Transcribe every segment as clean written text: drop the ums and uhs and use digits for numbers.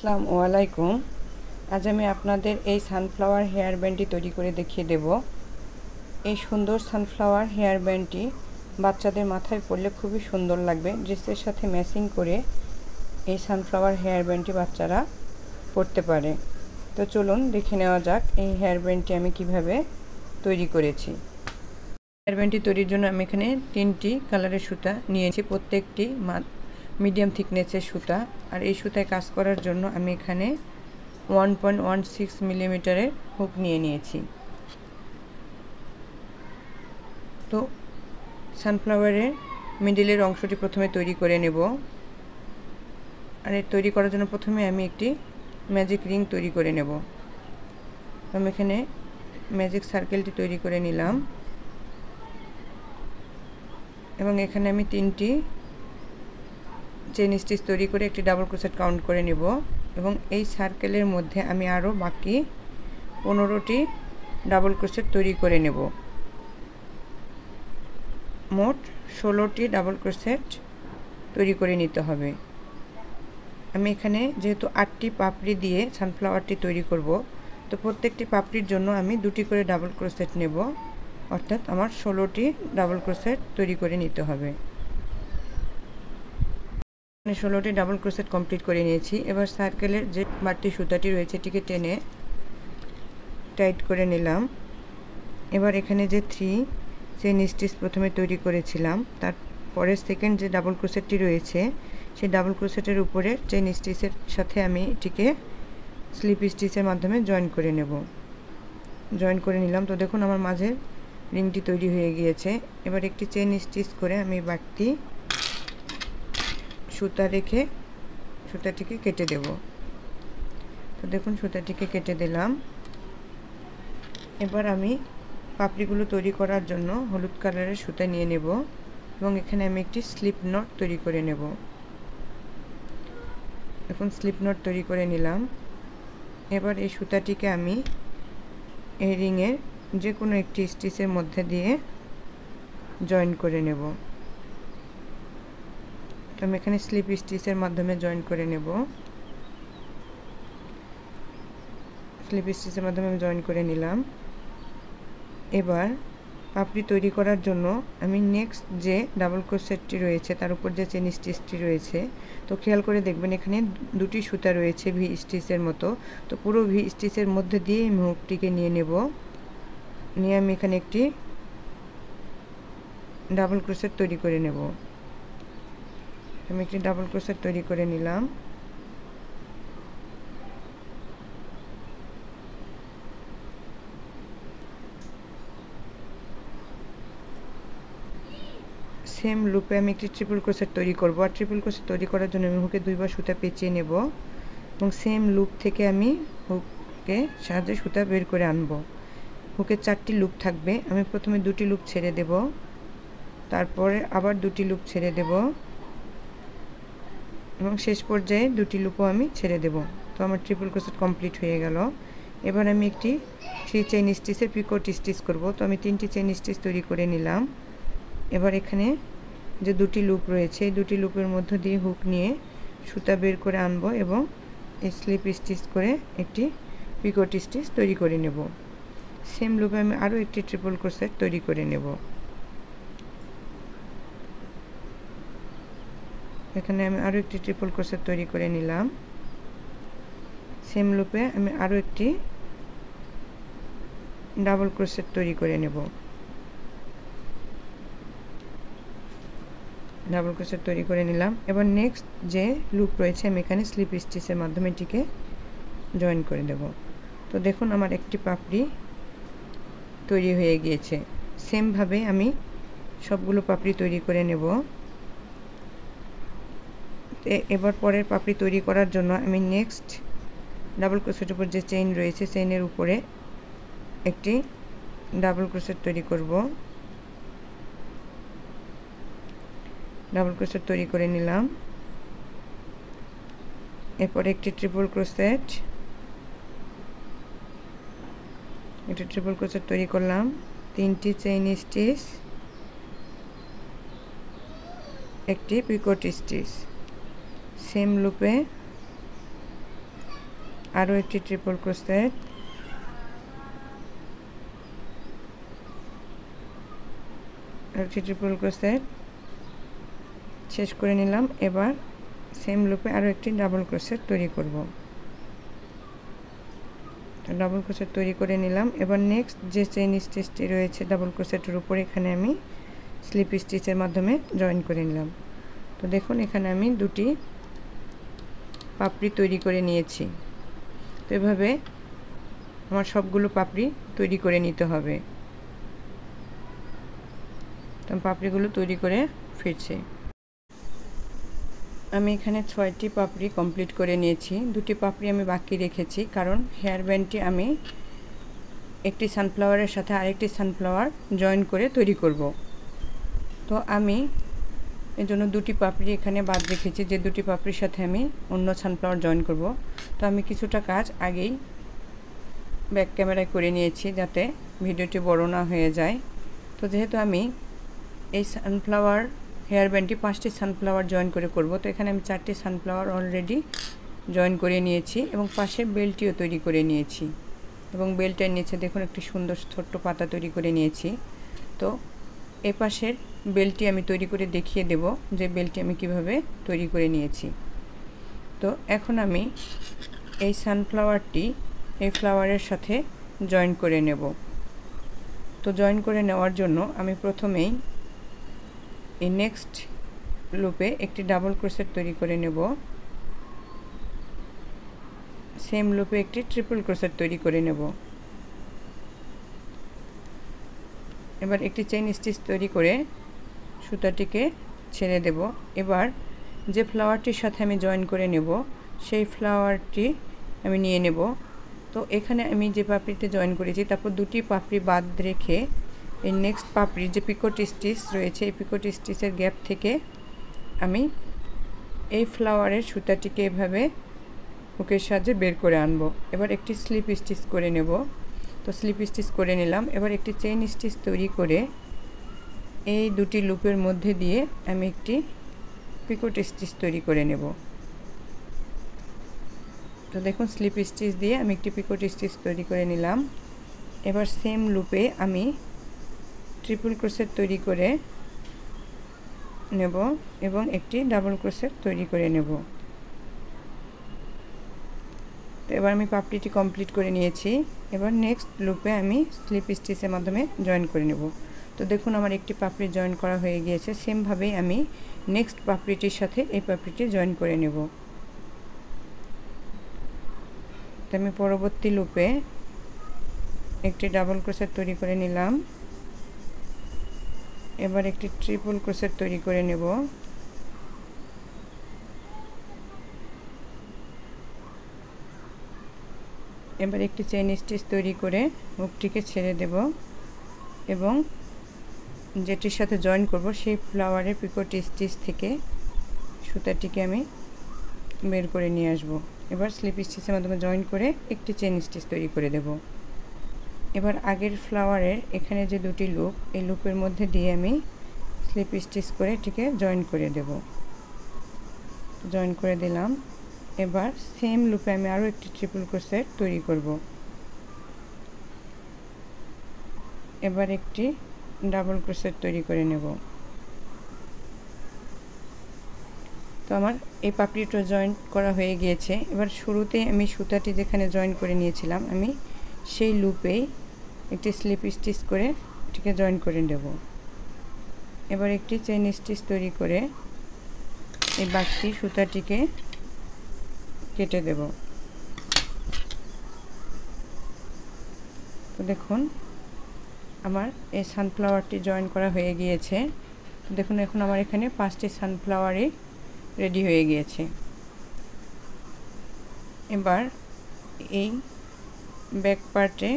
আসসালামু আলাইকুম। আজ আমি আপনাদের এই সানফ্লাওয়ার হেয়ার ব্যান্ডটি তৈরি করে দেখিয়ে দেব। এই সুন্দর সানফ্লাওয়ার হেয়ার ব্যান্ডটি বাচ্চাদের মাথায় পরলে খুবই সুন্দর লাগবে। ড্রেসের সাথে ম্যাচিং করে এই সানফ্লাওয়ার হেয়ার ব্যান্ডটি বাচ্চারা পরতে পারে। তো চলুন দেখে নেওয়া যাক এই হেয়ার ব্যান্ডটি আমি কিভাবে তৈরি করেছি। হেয়ার ব্যান্ডটি তৈরির জন্য আমি এখানে 3টি কালারের সুতা নিয়েছি, প্রত্যেকটি মিডিয়াম থিকনেসের সুতা। আর এই সুতায় কাজ করার জন্য আমি এখানে 1.16 মিলিমিটারের হুক নিয়ে নিয়েছি। তো সানফ্লাওয়ারের মিডিলের অংশটি প্রথমে তৈরি করে নেব। আর এর তৈরি করার জন্য প্রথমে আমি একটি ম্যাজিক রিং তৈরি করে নেব। আমি এখানে ম্যাজিক সার্কেলটি তৈরি করে নিলাম এবং এখানে আমি 3টি চেইন স্টিচ তৈরি করে একটি ডাবল ক্রোশেট কাউন্ট করে নেব এবং এই সার্কেলের মধ্যে আমি আরও বাকি 15টি ডাবল ক্রোশেট তৈরি করে নেব। মোট 16টি ডাবল ক্রোশেট তৈরি করে নিতে হবে। আমি এখানে যেহেতু 8টি পাপড়ি দিয়ে সানফ্লাওয়ারটি তৈরি করব, তো প্রত্যেকটি পাপড়ির জন্য আমি 2টি করে ডাবল ক্রোশেট নেব, অর্থাৎ আমার 16টি ডাবল ক্রোশেট তৈরি করে নিতে হবে। 16টি ডাবল ক্রোশেট কমপ্লিট করে নিয়েছি। এবার সার্কেলের যে বাড়তি সুতাটি রয়েছে এটিকে টেনে টাইট করে নিলাম। এবার এখানে যে 3 চেইন স্টিচ প্রথমে তৈরি করেছিলাম, তারপরে সেকেন্ড যে ডাবল ক্রোশেটটি রয়েছে সেই ডাবল ক্রোশেটের উপরে চেইন স্টিচের সাথে আমি এটিকে স্লিপ স্টিচের মাধ্যমে জয়েন করে নেব। জয়েন করে নিলাম। তো দেখুন আমার মাঝে রিংটি তৈরি হয়ে গিয়েছে। এবার একটি চেইন স্টিচ করে আমি বাড়তি সুতা রেখে সুতাটিকে কেটে দেব। তো দেখুন সুতাটিকে কেটে দিলাম। এবার আমি পাপড়িগুলো তৈরি করার জন্য হলুদ কালারের সুতা নিয়ে নেব এবং এখানে আমি একটি স্লিপ নট তৈরি করে নেব। এখন স্লিপ নট তৈরি করে নিলাম। এবার এই সুতাটিকে আমি এই রিংয়ের যে কোনো একটি স্টিচের মধ্যে দিয়ে জয়েন করে নেব। তো আমি এখানে স্লিপ স্টিচের মাধ্যমে জয়েন করে নেব। স্লিপ স্টিচের মাধ্যমে আমি জয়েন করে নিলাম। এবার পাপড়ি তৈরি করার জন্য আমি নেক্সট যে ডাবল ক্রোশেটটি রয়েছে তার উপর যে চেইন স্টিচটি রয়েছে, তো খেয়াল করে দেখবেন এখানে 2টি সুতা রয়েছে ভি স্টিচের মতো। তো পুরো ভি স্টিচের মধ্যে দিয়ে আমি হুকটিকে নিয়ে নেব। নিয়ে আমি এখানে একটি ডাবল ক্রোশেট তৈরি করে নেব। আমি একটি ডাবল ক্রোশেট তৈরি করে নিলাম। সেম লুপে আমি একটি ট্রিপল ক্রোশেট তৈরি করব। আর ট্রিপল ক্রোশেট তৈরি করার জন্য আমি হুকে 2বার সুতা পেঁচিয়ে নেব এবং সেম লুপ থেকে আমি হুকে সাহায্যে সুতা বের করে আনব। হুকে 4টি লুপ থাকবে। আমি প্রথমে 2টি লুপ ছেড়ে দেব, তারপরে আবার 2টি লুপ ছেড়ে দেব এবং শেষ পর্যায়ে 2টি লুপও আমি ছেড়ে দেব। তো আমার ট্রিপল ক্রোশেট কমপ্লিট হয়ে গেল। এবার আমি একটি 3 চেইন স্টিচের পিকট স্টিচ করব। তো আমি 3টি চেইন স্টিচ তৈরি করে নিলাম। এবার এখানে যে 2টি লুপ রয়েছে এই 2টি লুপের মধ্য দিয়ে হুক নিয়ে সুতা বের করে আনব এবং স্লিপ স্টিচ করে একটি পিকট স্টিচ তৈরি করে নেব। সেম লুপে আমি আরও একটি ট্রিপল ক্রোশেট তৈরি করে নেব। এখানে আমি আরও একটি ট্রিপল ক্রোশেট তৈরি করে নিলাম। সেম লুপে আমি আরও একটি ডাবল ক্রোশেট তৈরি করে নেব। ডাবল ক্রোশেট তৈরি করে নিলাম। এবার নেক্সট যে লুপ রয়েছে আমি এখানে স্লিপ স্টিচের মাধ্যমে এটিকে জয়েন করে দেব। তো দেখুন আমার একটি পাপড়ি তৈরি হয়ে গিয়েছে। সেমভাবে আমি সবগুলো পাপড়ি তৈরি করে নেব। এবার পরের পাপড়ি তৈরি করার জন্য আমি নেক্সট ডাবল ক্রোশেটের উপর যে চেইন রয়েছে চেইনের উপরে একটি ডাবল ক্রোশেট তৈরি করব। ডাবল ক্রোশেট তৈরি করে নিলাম। এরপর একটি ট্রিপল ক্রোশেট তৈরি করলাম। 3টি চেইন স্টিচ, একটি পিকট স্টিচ। সেম লুপে আরও একটি ট্রিপল ক্রোশেট, ট্রিপল ক্রোশেট শেষ করে নিলাম। এবার সেম লুপে আরও একটি ডাবল ক্রোশেট তৈরি করব। ডাবল ক্রোশেট তৈরি করে নিলাম। এবার নেক্সট যে চেইন স্টিচটি রয়েছে ডাবল ক্রোশেটের উপরে, এখানে আমি স্লিপ স্টিচের মাধ্যমে জয়েন করে নিলাম। তো দেখুন এখানে আমি দুটি পাপড়ি তৈরি করে নিয়েছি। তো এভাবে আমার সবগুলো পাপড়ি তৈরি করে নিতে হবে। তো পাপড়িগুলো তৈরি করে ফিরছি। আমি এখানে 6টি পাপড়ি কমপ্লিট করে নিয়েছি। দুটি পাপড়ি আমি বাকি রেখেছি, কারণ হেয়ার ব্যান্ডটি আমি একটি সানফ্লাওয়ারের সাথে আরেকটি সানফ্লাওয়ার জয়েন করে তৈরি করব। তো আমি এর জন্য দুটি পাপড়ি এখানে বাদ রেখেছি, যে দুটি পাপড়ির সাথে আমি অন্য সানফ্লাওয়ার জয়েন করব। তো আমি কিছুটা কাজ আগেই ব্যাক ক্যামেরায় করে নিয়েছি, যাতে ভিডিওটি বড় না হয়ে যায়। তো যেহেতু আমি এই সানফ্লাওয়ার হেয়ার ব্যান্ডটি 5টি সানফ্লাওয়ার জয়েন করে করব, তো এখানে আমি 4টি সানফ্লাওয়ার অলরেডি জয়েন করে নিয়েছি এবং পাশে বেলটিও তৈরি করে নিয়েছি। এবং বেলটার নিচে দেখুন একটি সুন্দর ছোট্ট পাতা তৈরি করে নিয়েছি। তো এই পাশের বেলটি আমি তৈরি করে দেখিয়ে দেব যে বেলটি আমি কিভাবে তৈরি করে নিয়েছি। তো এখন আমি এই সানফ্লাওয়ারটি এই ফ্লাওয়ারের সাথে জয়েন করে নেব। তো জয়েন করে নেওয়ার জন্য আমি প্রথমেই এই নেক্সট লুপে একটি ডাবল ক্রোশেট তৈরি করে নেব। সেম লুপে একটি ট্রিপল ক্রোশেট তৈরি করে নেব। এবার একটি চেইন স্টিচ তৈরি করে সুতাটিকে ছেড়ে দেব। এবার যে ফ্লাওয়ারটির সাথে আমি জয়েন করে নেব সেই ফ্লাওয়ারটি আমি নিয়ে নেব। তো এখানে আমি যে পাপড়িতে জয়েন করেছি তারপর দুটি পাপড়ি বাদ রেখে এই নেক্সট পাপড়ির যে পিকোট স্টিচ রয়েছে এই পিকোট স্টিচের গ্যাপ থেকে আমি এই ফ্লাওয়ারের সুতাটিকে এভাবে হুকের সাহায্যে বের করে আনব। এবার একটি স্লিপ স্টিচ করে নেব। তো স্লিপ স্টিচ করে নিলাম। এবার একটি চেইন স্টিচ তৈরি করে এই দুটি লুপের মধ্যে দিয়ে আমি একটি পিকোট স্টিচ তৈরি করে নেব। তো দেখুন স্লিপ স্টিচ দিয়ে আমি একটি পিকোট স্টিচ তৈরি করে নিলাম। এবার সেম লুপে আমি ট্রিপল ক্রোশেট তৈরি করে নেব এবং একটি ডাবল ক্রোশেট তৈরি করে নেব। তো এবার আমি পাপড়িটি কমপ্লিট করে নিয়েছি। এবার নেক্সট লুপে আমি স্লিপ স্টিচের মাধ্যমে জয়েন করে নেব। তো দেখুন আমার একটি পাপড়ি জয়েন করা হয়ে গিয়েছে। সেমভাবেই আমি নেক্সট পাপড়িটির সাথে এই পাপড়িটি জয়েন করে নেব। তো আমি পরবর্তী লুপে একটি ডাবল ক্রোশেট তৈরি করে নিলাম। এবার একটি ট্রিপল ক্রোশেট তৈরি করে নেব। এবার একটি চেইন স্টিচ তৈরি করে হুকটিকে ছেড়ে দেব এবং যেটির সাথে জয়েন করব সেই ফ্লাওয়ারের পিকোট স্টিচ থেকে সুতাটিকে আমি বের করে নিয়ে আসব। এবার স্লিপ স্টিচের মাধ্যমে জয়েন করে একটি চেইন স্টিচ তৈরি করে দেব। এবার আগের ফ্লাওয়ারের এখানে যে দুটি লুপ, এই লুপের মধ্যে দিয়ে আমি স্লিপ স্টিচ করে এটিকে জয়েন করে দেব। জয়েন করে দিলাম। এবার সেম লুপে আমি আরও একটি ট্রিপল ক্রোশেট তৈরি করব। এবার একটি ডাবল ক্রোশেট তৈরি করে নেব। তো আমার এই পাপড়িটা জয়েন করা হয়ে গিয়েছে। এবার শুরুতে আমি সুতাটি যেখানে জয়েন করে নিয়েছিলাম আমি সেই লুপেই একটি স্লিপ স্টিচ করে এটিকে জয়েন করে নেব। এবার একটি চেইন স্টিচ তৈরি করে এই বাকি সুতাটিকে কেটে দেব। তো দেখুন আমার এই সানফ্লাওয়ারটি জয়েন করা হয়ে গিয়েছে। দেখুন এখন আমার এখানে 5টি সানফ্লাওয়ারই রেডি হয়ে গিয়েছে। এবার এই ব্যাক পার্টে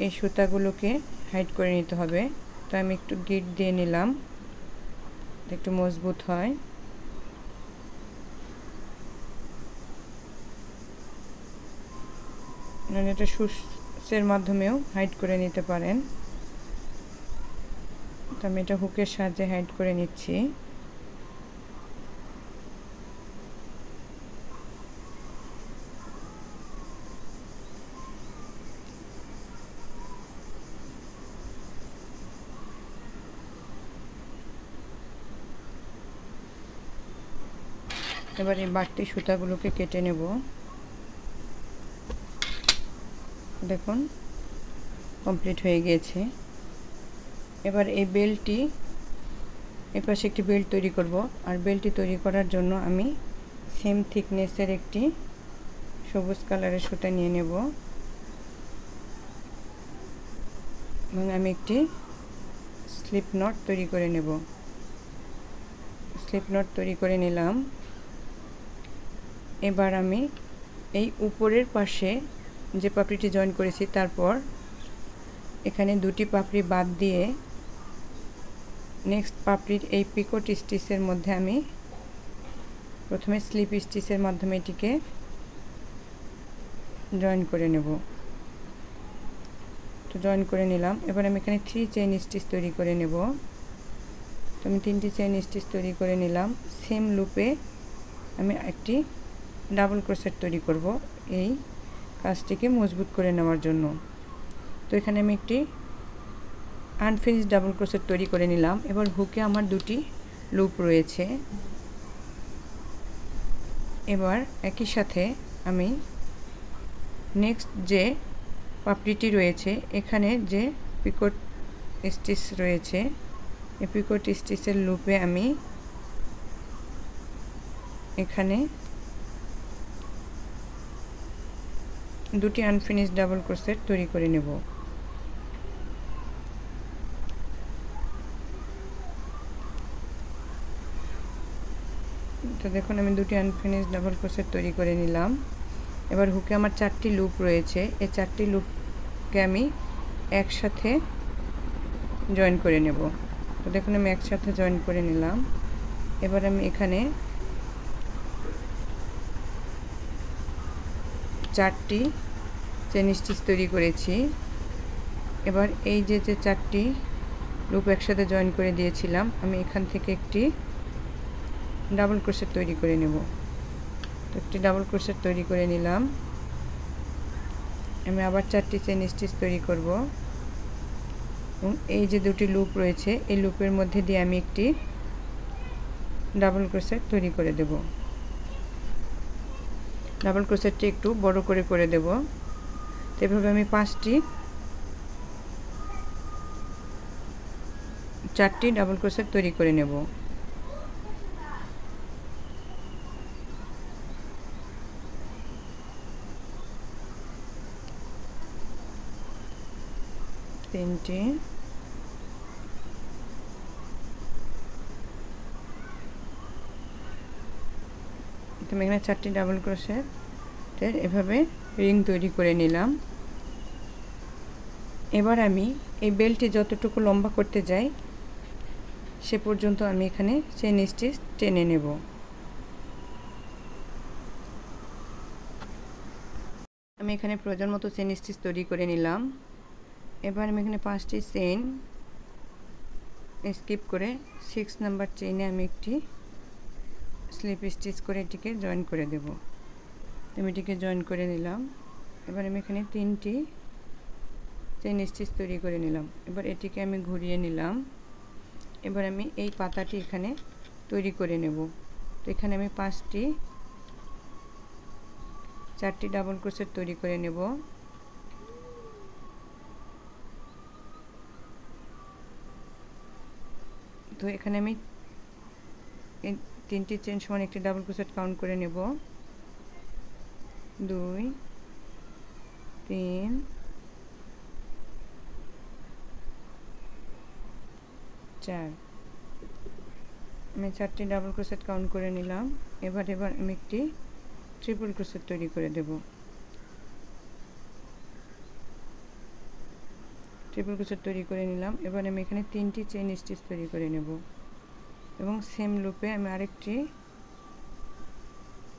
এই সুতাগুলোকে হাইড করে নিতে হবে। তো আমি একটু গিট দিয়ে নিলাম, একটু মজবুত হয়। মানে এটা সুচের মাধ্যমেও হাইড করে নিতে পারেন। তো আমি এটা হুকের সাহায্যে হাইড করে নিচ্ছি। এবার এই বাড়তি সুতাগুলোকে কেটে নেব। দেখুন কমপ্লিট হয়ে গিয়েছে। এবার এই বেল্টটি এপাশে একটি বেল্ট তৈরি করব। আর বেল্টটি তৈরি করার জন্য আমি সেম থিকনেসের একটি সবুজ কালারের সুতা নিয়ে নেব এবং আমি একটি স্লিপ নট তৈরি করে নেব। স্লিপ নট তৈরি করে নিলাম। এবার আমি এই উপরের পাশে যে পাপড়িটি জয়েন করেছি তারপর এখানে দুটি পাপড়ি বাদ দিয়ে নেক্সট পাপড়ির এই পিকট স্টিচের মধ্যে আমি প্রথমে স্লিপ স্টিচের মাধ্যমে এটিকে জয়েন করে নেব। তো জয়েন করে নিলাম। এবার আমি এখানে 3 চেইন স্টিচ তৈরি করে নেব। তো আমি 3টি চেইন স্টিচ তৈরি করে নিলাম। সেম লুপে আমি একটি ডাবল ক্রোশেট তৈরি করব এই কাজটিকে মজবুত করে নেওয়ার জন্য। তো এখানে আমি একটি আনফিনিশড ডাবল ক্রোশেট তৈরি করে নিলাম। এবার হুকে আমার দুটি লুপ রয়েছে। এবার একই সাথে আমি নেক্সট যে পাপড়িটি রয়েছে এখানে যে পিকট স্টিচ রয়েছে এই পিকট স্টিচের লুপে আমি এখানে দুটি আনফিনিশড ডাবল ক্রোশেট তৈরি করে নেব। তো দেখুন আমি দুটি আনফিনিশড ডাবল ক্রোশেট তৈরি করে নিলাম। এবার হুকে আমার 4টি লুপ রয়েছে। এই 4টি লুপকে আমি একসাথে জয়েন করে নেব। তো দেখুন আমি একসাথে জয়েন করে নিলাম। এবার আমি এখানে 4টি চেইন স্টিচ তৈরি করেছি। এবার এই যে 4টি লুপ একসাথে জয়েন করে দিয়েছিলাম আমি এখান থেকে একটি ডাবল ক্রোশেট তৈরি করে নেব। তো একটি ডাবল ক্রোশেট তৈরি করে নিলাম। আমি আবার 4টি চেইন স্টিচ তৈরি করব এবং এই যে দুটি লুপ রয়েছে এই লুপের মধ্যে দিয়ে আমি একটি ডাবল ক্রোশেট তৈরি করে দেব। ডাবল ক্রোশেটটি একটু বড় করে দেব। তো এভাবে আমি 4টি ডাবল ক্রোশেট তৈরি করে নেব। তিনটি আমি এখানে 4টি ডাবল ক্রোশেটের এভাবে রিং তৈরি করে নিলাম। এবার আমি এই বেল্টটি যতটুকু লম্বা করতে যাই সে পর্যন্ত আমি এখানে চেইন স্টিচ টেনে নেব। আমি এখানে প্রয়োজন মতো চেইন স্টিচ তৈরি করে নিলাম। এবার আমি এখানে 5টি চেইন স্কিপ করে 6 নাম্বার চেইনে আমি একটি স্লিপ স্টিচ করে এটিকে জয়েন করে দেব। আমি এটিকে জয়েন করে নিলাম। এবার আমি এখানে 3টি চেইন স্টিচ তৈরি করে নিলাম। এবার এটিকে আমি ঘুরিয়ে নিলাম। এবার আমি এই পাতাটি এখানে তৈরি করে নেব। তো এখানে আমি 4টি ডাবল ক্রোশেট তৈরি করে নেব। তো এখানে আমি 3টি চেইন সমান একটি ডাবল ক্রোশেট কাউন্ট করে নেব। 2 3 4 আমি 4টি ডাবল ক্রোশেট কাউন্ট করে নিলাম। এবার আমি একটি ট্রিপল ক্রোশেট তৈরি করে দেব। ট্রিপল ক্রোশেট তৈরি করে নিলাম। এবার আমি এখানে 3টি চেইন স্টিচ তৈরি করে নেব এবং সেম লুপে আমি আরেকটি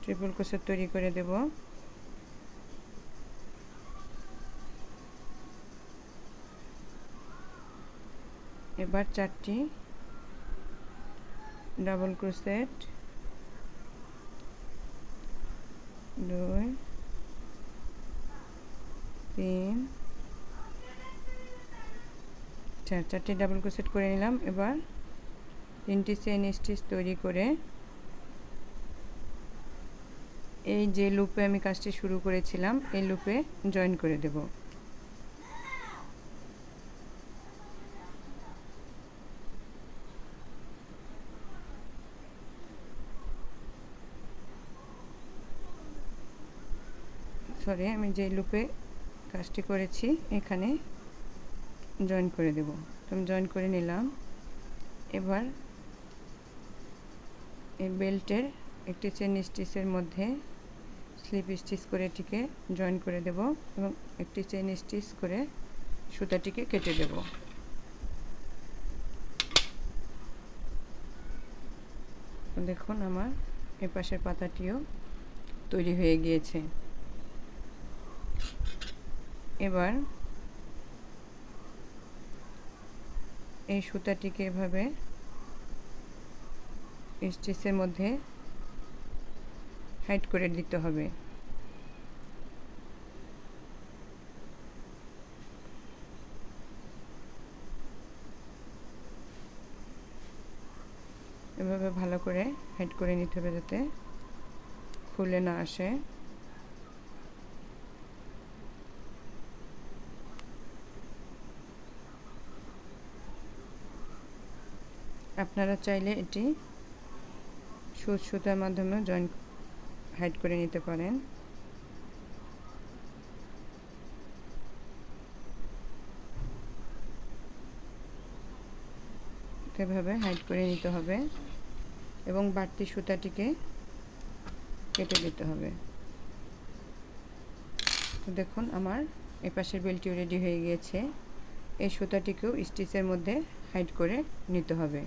ট্রিপল ক্রোশেট তৈরি করে দেব। এবার 4টি ডাবল ক্রোশেট 2 3 4টি ডাবল ক্রোশেট করে নিলাম। এবার 3টি চেইন স্টিচ তৈরি করে এই যে লুপে আমি কাজটি শুরু করেছিলাম এই লুপে জয়েন করে দেব। সরি, আমি যে লুপে কাজটি করেছি এখানে জয়েন করে দেব। তো আমি জয়েন করে নিলাম। এবার এই বেল্টের একটি চেন স্টিচের মধ্যে স্লিপ স্টিচ করে এটিকে জয়েন করে দেব এবং একটি চেন স্টিচ করে সুতাটিকে কেটে দেব। দেখুন আমার এই পাশের পাতাটিও তৈরি হয়ে গিয়েছে। এবার এই সুতাটিকে এভাবে স্টিচের মধ্যে হাইড করে দিতে হবে। এভাবে ভালো করে হাইড করে নিতে হবে যাতে খুলে না আসে। আপনারা চাইলে এটি সুচ সুতার মাধ্যমে জয়েন হাইড করে নিতে পারেন। এভাবে হাইড করে নিতে হবে এবং বাড়তি সুতাটিকে কেটে দিতে হবে। তো দেখুন আমার এই পাশের বেলটিও রেডি হয়ে গিয়েছে। এই সুতাটিকেও স্টিচের মধ্যে হাইড করে নিতে হবে।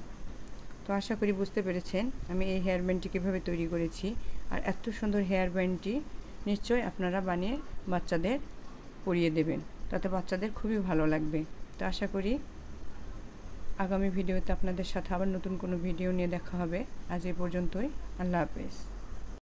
তো আশা করি বুঝতে পেরেছেন আমি এই হেয়ার ব্যান্ডটি কীভাবে তৈরি করেছি। আর এত সুন্দর হেয়ার ব্যান্ডটি নিশ্চয়ই আপনারা বানিয়ে বাচ্চাদের পরিয়ে দেবেন, তাতে বাচ্চাদের খুবই ভালো লাগবে। তো আশা করি আগামী ভিডিওতে আপনাদের সাথে আবার নতুন কোনো ভিডিও নিয়ে দেখা হবে। আজ এই পর্যন্তই। আল্লাহ হাফেজ।